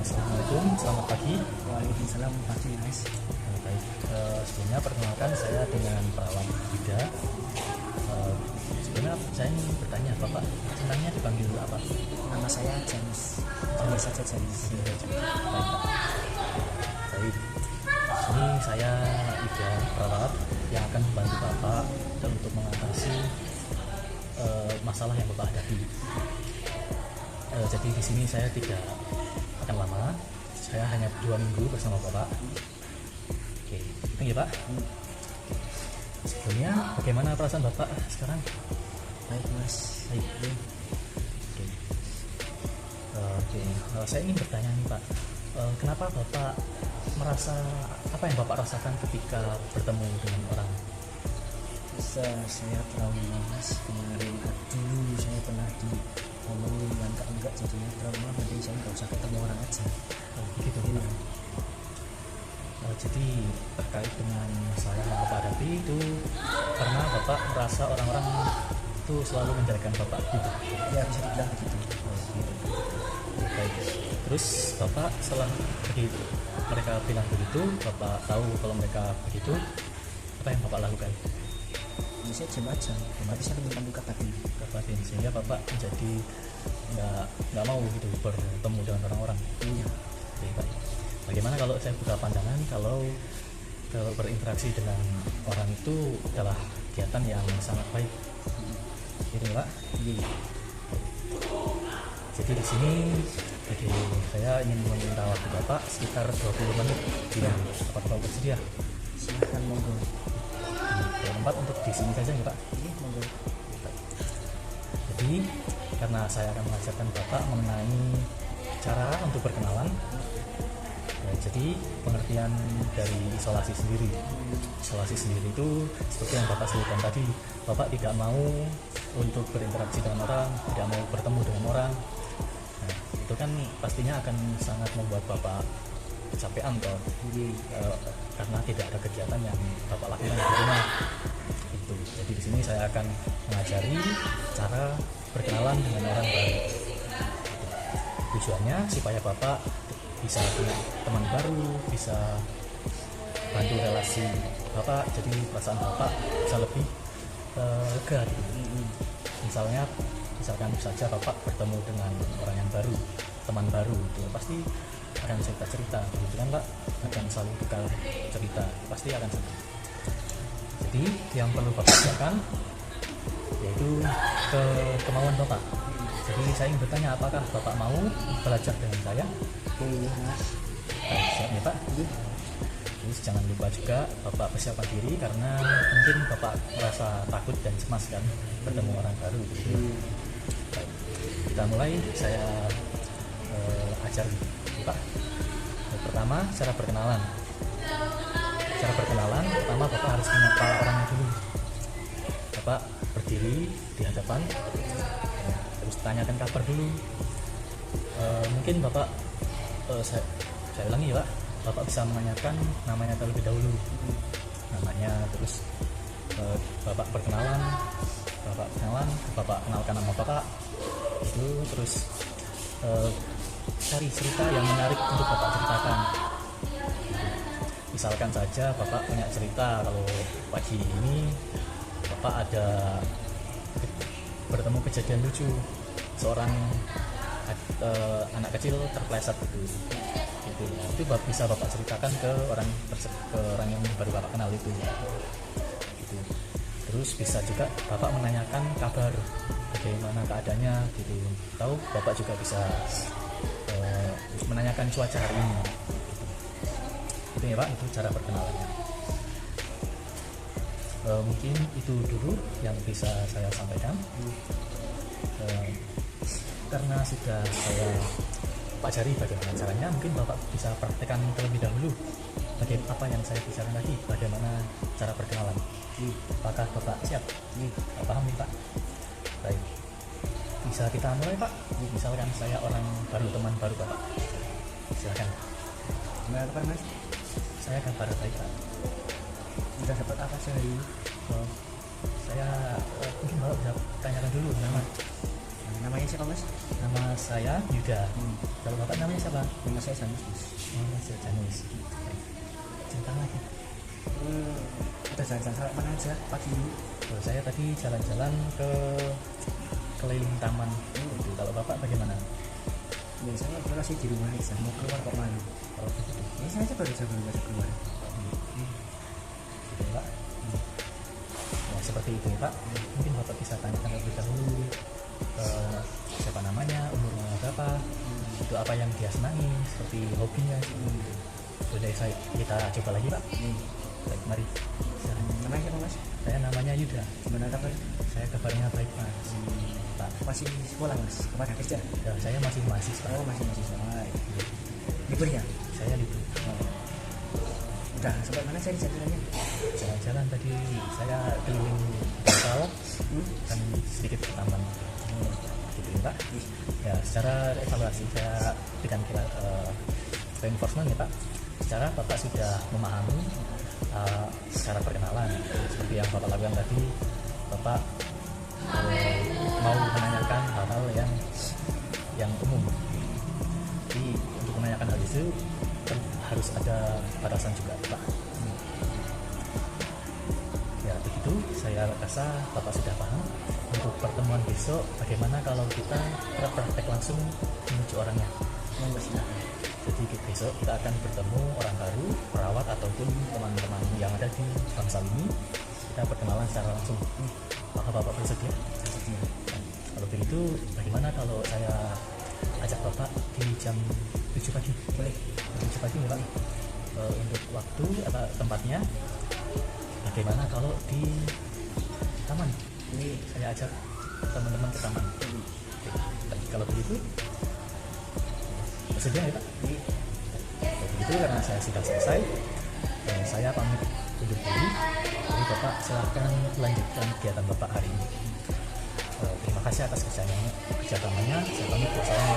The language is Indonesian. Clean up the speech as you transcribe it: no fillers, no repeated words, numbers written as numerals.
Assalamualaikum, selamat pagi. Waalaikumsalam pagi Mas. Baik, sebelumnya perkenalkan saya dengan Perawan Yuda. Sebelumnya saya ingin bertanya, Bapak senangnya dipanggil apa? Nama saya James. Panggil saja James. Baik, Pak. Baik, ini saya Yuda, perawat yang akan membantu Bapak untuk mengatasi masalah yang Bapak hadapi. Jadi di sini saya tidak akan lama, saya hanya 2 minggu bersama Bapak. Oke, thank you Pak. Sebelumnya bagaimana perasaan Bapak sekarang? Baik Mas. Baik. Oke. Saya ingin bertanya nih Pak, kenapa Bapak merasa, apa yang Bapak rasakan ketika bertemu dengan orang? Saya trauma Mas. Kemarin dulu saya pernah diomongin dengan enggak jadinya trauma, berarti saya nggak usah ketemu orang aja. Begitu ya. Jadi terkait dengan masalah yang Bapak hadapi itu karena Bapak merasa orang-orang itu selalu menjelekan Bapak gitu. Ya bisa dibilang begitu. Gitu. Baik. Terus Bapak setelah begitu mereka bilang begitu, Bapak tahu kalau mereka begitu, apa yang Bapak lakukan? Ya, saya diam aja. Tapi saya menyimpan luka batin. Batin sehingga Bapak menjadi nggak mau gitu bertemu dengan orang-orang. Iya. Oke, baik. Bagaimana kalau saya buka pandangan kalau berinteraksi dengan orang itu adalah kegiatan yang sangat baik, gitu Pak? Iya. Jadi di sini, jadi saya ingin meminta waktu Bapak sekitar 20 menit. Bila Bapak bersedia, Silahkan monggo. tempat untuk di sini saja ya Pak. Iya monggo. Jadi karena saya akan mengajarkan Bapak mengenai cara untuk berkenalan. Jadi pengertian dari isolasi sendiri. Isolasi sendiri itu seperti yang Bapak sebutkan tadi, Bapak tidak mau untuk berinteraksi dengan orang, tidak mau bertemu dengan orang. Nah, itu kan pastinya akan sangat membuat Bapak kecapean toh. Karena tidak ada kegiatan yang Bapak lakukan di rumah. Itu. Jadi di sini saya akan mengajari cara berkenalan dengan orang baru. Tujuannya supaya Bapak bisa punya teman baru, bisa bantu relasi Bapak, jadi perasaan Bapak bisa lebih lega gitu. Misalkan saja Bapak bertemu dengan orang yang baru, teman baru itu pasti akan cerita gitu kan Pak, akan selalu tukar cerita, pasti akan cerita. Jadi yang perlu Bapak lakukan yaitu kemauan Bapak. Jadi saya ingin bertanya, apakah Bapak mau belajar dengan saya? Oke Mas. Baik, siap ya Pak? Terus jangan lupa juga Bapak persiapkan diri karena mungkin Bapak merasa takut dan cemas kan bertemu orang baru gitu. Baik, kita mulai, saya ajar Pak. Pertama, cara berkenalan. Cara berkenalan, pertama Bapak harus menyapa orangnya dulu. Bapak berdiri di hadapan, terus tanyakan kabar dulu. Mungkin Bapak saya ulangi ya Pak, Bapak bisa menanyakan namanya terlebih dahulu, namanya, terus Bapak berkenalan, Bapak kenalkan nama Bapak itu, terus cari cerita yang menarik untuk Bapak ceritakan. Misalkan saja Bapak punya cerita kalau pagi ini Bapak ada bertemu kejadian lucu, seorang anak kecil terpleset gitu. Itu bisa Bapak ceritakan ke orang yang baru Bapak kenal itu. Gitu. Terus bisa juga Bapak menanyakan kabar, bagaimana keadaannya gitu. Tahu Bapak juga bisa menanyakan cuaca hari ini. Gitu. Itu ya Pak, itu cara perkenalannya. Mungkin itu dulu yang bisa saya sampaikan. Karena sudah saya pelajari bagaimana caranya, mungkin Bapak bisa praktekkan terlebih dahulu apa yang saya bicarakan tadi, bagaimana cara perkenalan. Apakah Bapak siap? Bapak paham nih Pak? Baik, bisa kita mulai Pak. Misalkan saya orang baru, teman baru Bapak, silakan. Gimana kabar Mas? Saya kabar baik Pak. Udah dapat apa sih hari ini? Saya mungkin Bapak bisa tanyakan dulu nama. Namanya siapa Mas? Nama saya Yuda. Kalau bapak namanya siapa? Nama saya Sanus, Mas. Oh, Mas Janus. Cerita lagi. Udah jalan-jalan mana aja pagi ini? Oh, saya tadi jalan-jalan ke keliling taman. Gitu. Kalau bapak bagaimana? Ya saya masih di rumah aja, mau keluar kok mana? Oh, gitu. Ya saya aja baru keluar. Gitu, Pak. Ya, seperti itu ya, Pak. Mungkin bapak bisa tanyakan lebih dahulu siapa namanya, umurnya berapa, itu apa yang dia senangi, seperti hobinya. Sudah kita coba lagi, Pak. Baik, mari. Silakan. Namanya siapa, Mas? Saya namanya Yuda. Gimana kabar? Saya kabarnya baik, Mas. Pak. Masih sekolah, Mas? Apa ada kerja? Ya, saya masih mahasiswa. Oh, masih sekolah. Libur ya? Saya libur. Udah sampai mana saya jalan-jalannya? Jalan-jalan tadi saya keliling desa dan sedikit ke taman. Gitu ya, Pak. Ya, secara evaluasi saya berikan reinforcement ya, Pak. Secara Bapak sudah memahami secara perkenalan seperti yang Bapak lakukan tadi. Bapak mau menanyakan hal-hal yang umum. Jadi untuk menanyakan hal itu harus ada batasan juga, Pak. Ya begitu, saya rasa Bapak sudah paham. Untuk pertemuan besok, bagaimana kalau kita praktek langsung menuju orangnya? Jadi besok kita akan bertemu orang baru, perawat ataupun teman-teman yang ada di Bangsal ini. Kita perkenalan secara langsung. Apakah Bapak bersedia? Kalau begitu, bagaimana kalau saya ajak Bapak di jam 7 pagi? Boleh. 7 pagi ya, Pak. Untuk waktu atau tempatnya, bagaimana kalau di taman? Ini saya ajak teman-teman ke taman. Oke. Kalau begitu, bersedia ya, Pak? Kalau begitu, karena saya sudah selesai, saya pamit undur diri. Jadi Bapak silahkan lanjutkan kegiatan Bapak hari ini. Terima kasih atas kerjasamanya. Saya pamit. Wassalamualaikum